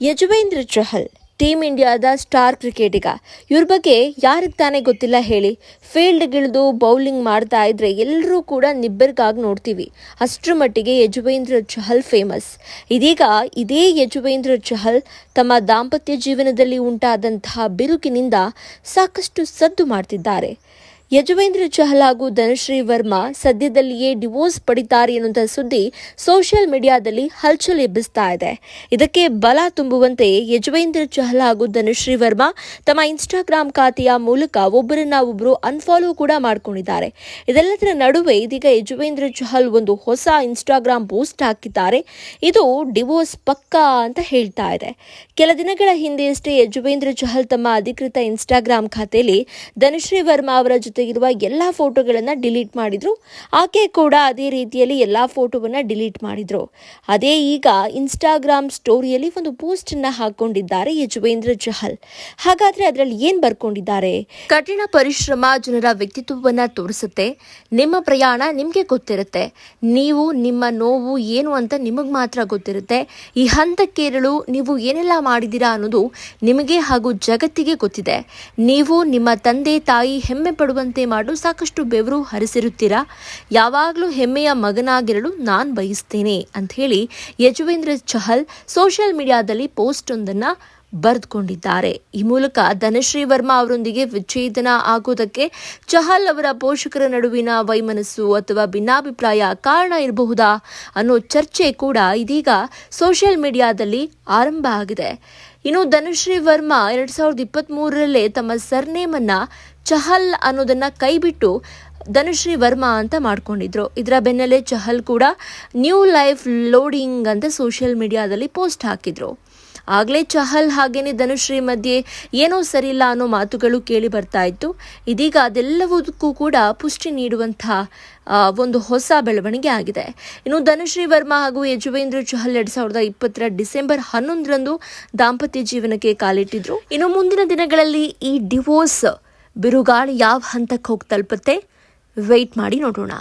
Yuzvendra Chahal team ಇಂಡಿಯಾದ star ಕ್ರಿಕೆಟಿಗ. ಇವ್ರ ಬಗ್ಗೆ ಯಾರಿಗೆ ತಾನೇ ಗೊತ್ತಿಲ್ಲ ಹೇಳಿ. ಫೀಲ್ಡ್ಗಿಳಿದು ಬೌಲಿಂಗ್ ಮಾಡ್ತಾ ಇದ್ರೆ ಎಲ್ಲರೂ ಕೂಡ ನಿಬ್ಬೆರಗಾಗಿ ನೋಡ್ತೀವಿ. ಅಷ್ಟರ ಮಟ್ಟಿಗೆ ಯಜುವೇಂದ್ರ ಚಹಲ್ ಫೇಮಸ್. ಇದೀಗ ಇದೇ ಯಜುವೇಂದ್ರ ಚಹಲ್ ತಮ್ಮ ದಾಂಪತ್ಯ ಜೀವನದಲ್ಲಿ ಉಂಟಾದಂತಹ ಬಿರುಕಿನಿಂದ ಸಾಕಷ್ಟು ಸದ್ದು ಮಾಡ್ತಿದ್ದಾರೆ. ಯಜುವೇಂದ್ರ ಚಹಲ್ ಹಾಗೂ ಧನಶ್ರೀ ವರ್ಮಾ ಸದ್ಯದಲ್ಲಿಯೇ ಡಿವೋರ್ಸ್ ಪಡಿತಾರೆ ಎನ್ನುವಂತಹ ಸುದ್ದಿ ಸೋಷಿಯಲ್ ಮೀಡಿಯಾದಲ್ಲಿ ಹಲ್ಚಲ್ ಎಬ್ಬಿಸ್ತಾ ಇದೆ. ಇದಕ್ಕೆ ಬಲ ತುಂಬುವಂತೆ ಯಜುವೇಂದ್ರ ಚಹಲ್ ಹಾಗೂ ಧನಶ್ರೀ ವರ್ಮಾ ತಮ್ಮ ಇನ್ಸ್ಟಾಗ್ರಾಂ ಖಾತೆಯ ಮೂಲಕ ಒಬ್ಬರನ್ನ ಒಬ್ಬರು ಅನ್ಫಾಲೋ ಕೂಡ ಮಾಡ್ಕೊಂಡಿದ್ದಾರೆ. ಇದೆಲ್ಲದರ ನಡುವೆ ಇದೀಗ ಯಜುವೇಂದ್ರ ಚಹಲ್ ಒಂದು ಹೊಸ ಇನ್ಸ್ಟಾಗ್ರಾಂ ಪೋಸ್ಟ್ ಹಾಕಿದ್ದಾರೆ. ಇದು ಡಿವೋರ್ಸ್ ಪಕ್ಕಾ ಅಂತ ಹೇಳ್ತಾ ಇದೆ. ಕೆಲ ದಿನಗಳ ಹಿಂದೆಯಷ್ಟೇ ಯಜುವೇಂದ್ರ ಚಹಲ್ ತಮ್ಮ ಅಧಿಕೃತ ಇನ್ಸ್ಟಾಗ್ರಾಂ ಖಾತೆಯಲ್ಲಿ ಧನಶ್ರೀ ವರ್ಮಾ ಅವರ ಜೊತೆಗಿರುವ ಎಲ್ಲಾ ಫೋಟೋಗಳನ್ನ ಡಿಲೀಟ್ ಮಾಡಿದ್ರು. ಆಕೆ ಕೂಡ ಅದೇ ರೀತಿಯಲ್ಲಿ ಎಲ್ಲಾ ಫೋಟೋವನ್ನ ಡಿಲೀಟ್ ಮಾಡಿದ್ರು. ಅದೇ ಈಗ ಇನ್ಸ್ಟಾಗ್ರಾಂ ಸ್ಟೋರಿಯಲ್ಲಿ ಒಂದು ಪೋಸ್ಟ್ ಅನ್ನ ಹಾಕೊಂಡಿದ್ದಾರೆ ಯಜುವೇಂದ್ರ ಚಹಲ್. ಹಾಗಾದ್ರೆ ಅದರಲ್ಲಿ ಏನ್ ಬರ್ಕೊಂಡಿದ್ದಾರೆ? ಕಠಿಣ ಪರಿಶ್ರಮ ಜನರ ವ್ಯಕ್ತಿತ್ವವನ್ನ ತೋರಿಸುತ್ತೆ. ನಿಮ್ಮ ಪ್ರಯಾಣ ನಿಮ್ಗೆ ಗೊತ್ತಿರುತ್ತೆ. ನೀವು ನಿಮ್ಮ ನೋವು ಏನು ಅಂತ ನಿಮಗ್ ಮಾತ್ರ ಗೊತ್ತಿರುತ್ತೆ. ಈ ಹಂತಕ್ಕೇರಲು ನೀವು ಏನೆಲ್ಲ ಮಾಡಿದ್ದೀರಾ ಅನ್ನೋದು ನಿಮಗೆ ಹಾಗೂ ಜಗತ್ತಿಗೆ ಗೊತ್ತಿದೆ. ನೀವು ನಿಮ್ಮ ತಂದೆ ತಾಯಿ ಹೆಮ್ಮೆ ಪಡುವಂತೆ ಮಾಡಲು ಸಾಕಷ್ಟು ಬೆವರು ಹರಿಸಿರುತ್ತೀರಾ. ಯಾವಾಗಲೂ ಹೆಮ್ಮೆಯ ಮಗನಾಗಿರಲು ನಾನು ಬಯಸ್ತೇನೆ ಅಂತ ಹೇಳಿ ಯಜುವೇಂದ್ರ ಚಹಲ್ ಸೋಷಿಯಲ್ ಮೀಡಿಯಾದಲ್ಲಿ ಪೋಸ್ಟ್ ಒಂದನ್ನ ಬರೆದುಕೊಂಡಿದ್ದಾರೆ. ಈ ಮೂಲಕ ಧನಶ್ರೀ ವರ್ಮಾ ಅವರೊಂದಿಗೆ ವಿಚ್ಛೇದನ ಆಗೋದಕ್ಕೆ ಚಹಲ್ ಅವರ ಪೋಷಕರ ನಡುವಿನ ವೈಮನಸ್ಸು ಅಥವಾ ಭಿನ್ನಾಭಿಪ್ರಾಯ ಕಾರಣ ಇರಬಹುದಾ ಅನ್ನೋ ಚರ್ಚೆ ಕೂಡ ಇದೀಗ ಸೋಷಿಯಲ್ ಮೀಡಿಯಾದಲ್ಲಿ ಆರಂಭ ಆಗಿದೆ. ಇನ್ನು ಧನಶ್ರೀ ವರ್ಮಾ 2023ರಲ್ಲೇ ತಮ್ಮ ಸರ್ನೇಮ್ ಅನ್ನ ಚಹಲ್ ಅನ್ನೋದನ್ನ ಕೈಬಿಟ್ಟು ಧನಶ್ರೀ ವರ್ಮಾ ಅಂತ ಮಾಡ್ಕೊಂಡಿದ್ರು. ಇದರ ಬೆನ್ನಲ್ಲೇ ಚಹಲ್ ಕೂಡ ನ್ಯೂ ಲೈಫ್ ಲೋಡಿಂಗ್ ಅಂತ ಸೋಷಿಯಲ್ ಮೀಡಿಯಾದಲ್ಲಿ ಪೋಸ್ಟ್ ಹಾಕಿದ್ರು. ಆಗಲೇ ಚಹಲ್ ಹಾಗೇನೆ ಧನುಶ್ರೀ ಮಧ್ಯೆ ಏನೋ ಸರಿಯಿಲ್ಲ ಅನ್ನೋ ಮಾತುಗಳು ಕೇಳಿ ಬರ್ತಾ ಇತ್ತು. ಇದೀಗ ಅದೆಲ್ಲವದಕ್ಕೂ ಕೂಡ ಪುಷ್ಟಿ ನೀಡುವಂತಹ ಒಂದು ಹೊಸ ಬೆಳವಣಿಗೆ ಆಗಿದೆ. ಇನ್ನು ಧನಶ್ರೀ ವರ್ಮಾ ಹಾಗೂ ಯಜುವೇಂದ್ರ ಚಹಲ್ 2020 ಡಿಸೆಂಬರ್ 11ರಂದು ದಾಂಪತ್ಯ ಜೀವನಕ್ಕೆ ಕಾಲಿಟ್ಟಿದ್ರು. ಇನ್ನು ಮುಂದಿನ ದಿನಗಳಲ್ಲಿ ಈ ಡಿವೋರ್ಸ್ ಬಿರುಗಾಳಿ ಯಾವ ಹಂತಕ್ಕೆ ಹೋಗಿ ತಲುಪುತ್ತೆ ವೆಯ್ಟ್ ಮಾಡಿ ನೋಡೋಣ.